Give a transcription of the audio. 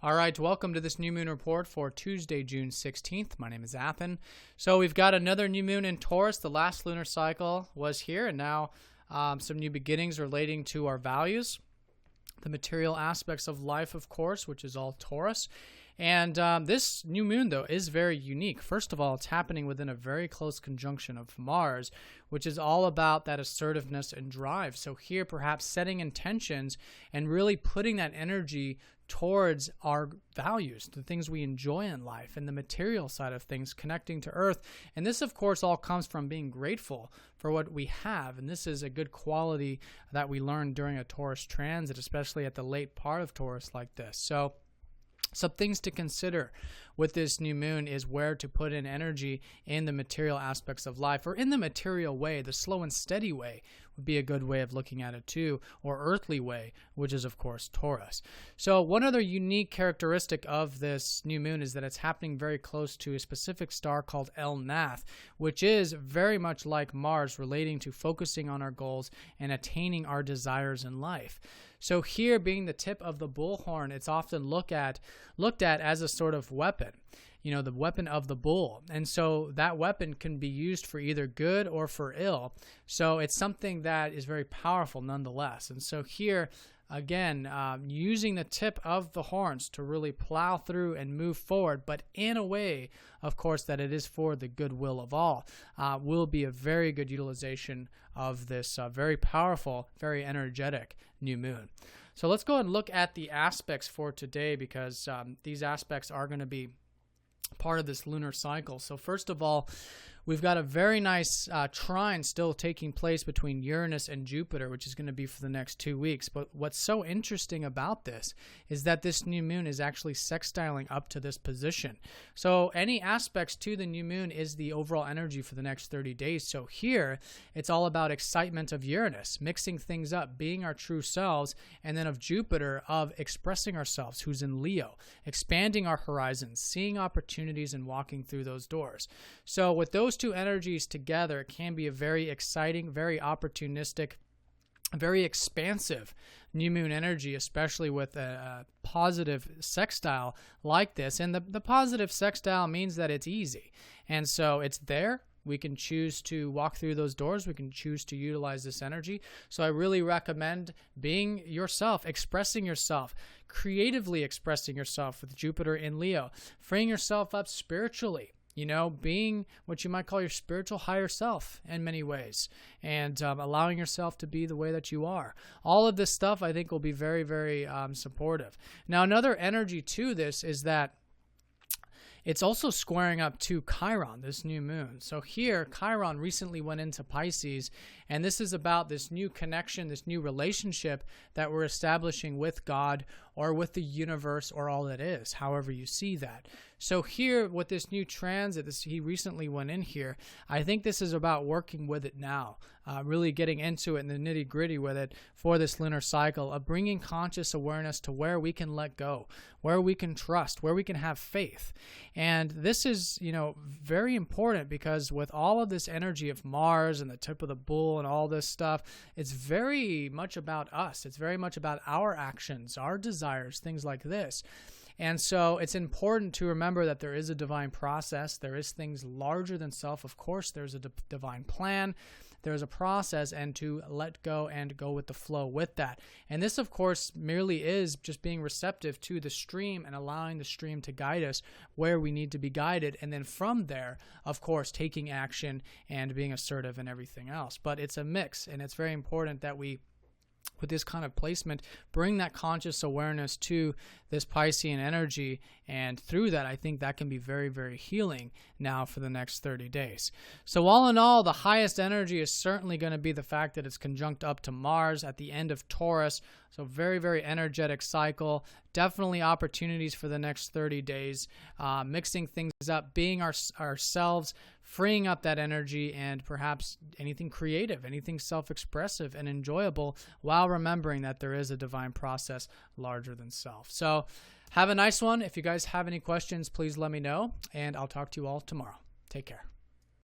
All right, welcome to this new moon report for Tuesday, June 16th. My name is Athen. So we've got another new moon in Taurus. The last lunar cycle was here, and now some new beginnings relating to our values, the material aspects of life, of course, which is all Taurus. And this new moon, though, is very unique. First of all, it's happening within a very close conjunction of Mars, which is all about that assertiveness and drive. So here, perhaps setting intentions and really putting that energy towards our values, the things we enjoy in life, and the material side of things, connecting to Earth. And this, of course, all comes from being grateful for what we have. And this is a good quality that we learn during a Taurus transit, especially at the late part of Taurus like this. So some things to consider with this new moon is where to put in energy in the material aspects of life, or in the material way. The slow and steady way would be a good way of looking at it too, or earthly way, which is of course Taurus. So one other unique characteristic of this new moon is that it's happening very close to a specific star called El Nath, which is very much like Mars, relating to focusing on our goals and attaining our desires in life. So here, being the tip of the bullhorn, it's often looked at as a sort of weapon, the weapon of the bull. And so that weapon can be used for either good or for ill. So it's something that is very powerful nonetheless. And so here, again, using the tip of the horns to really plow through and move forward, but in a way, of course, that it is for the goodwill of all, will be a very good utilization of this very powerful, very energetic new moon. So let's go and look at the aspects for today, because these aspects are going to be part of this lunar cycle. So first of all, we've got a very nice trine still taking place between Uranus and Jupiter, which is going to be for the next 2 weeks. But what's so interesting about this is that this new moon is actually sextiling up to this position. So any aspects to the new moon is the overall energy for the next 30 days. So here, it's all about excitement of Uranus, mixing things up, being our true selves, and then of Jupiter, of expressing ourselves, who's in Leo, expanding our horizons, seeing opportunities and walking through those doors. So with those two energies together, it can be a very exciting, very opportunistic, very expansive new moon energy, especially with a positive sextile like this. And the positive sextile means that it's easy. And so it's there. We can choose to walk through those doors. We can choose to utilize this energy. So I really recommend being yourself, expressing yourself, creatively expressing yourself with Jupiter in Leo, freeing yourself up spiritually, being what you might call your spiritual higher self in many ways, and allowing yourself to be the way that you are. All of this stuff, I think, will be very, very supportive. Now, another energy to this is that it's also squaring up to Chiron, this new moon. So here, Chiron recently went into Pisces, and this is about this new connection, this new relationship that we're establishing with God or with the universe, or all that is, however you see that. So here, with this new transit, he recently went in here, I think this is about working with it now, really getting into it in the nitty-gritty with it for this lunar cycle, of bringing conscious awareness to where we can let go, where we can trust, where we can have faith. And this is, very important, because with all of this energy of Mars and the tip of the bull and all this stuff, it's very much about us. It's very much about our actions, our desires, things like this. And so it's important to remember that there is a divine process. There is things larger than self. Of course, there's a divine plan. There's a process, and to let go and go with the flow with that. And this, of course, merely is just being receptive to the stream and allowing the stream to guide us where we need to be guided. And then from there, of course, taking action and being assertive and everything else. But it's a mix, and it's very important that we, with this kind of placement, bring that conscious awareness to this Piscean energy, and through that, I think that can be very, very healing now for the next 30 days. So all in all, the highest energy is certainly going to be the fact that it's conjunct up to Mars at the end of Taurus. So very, very energetic cycle. Definitely opportunities for the next 30 days, mixing things up, being ourselves, freeing up that energy, and perhaps anything creative, anything self-expressive and enjoyable, while remembering that there is a divine process larger than self. So have a nice one. If you guys have any questions, please let me know, and I'll talk to you all tomorrow. Take care.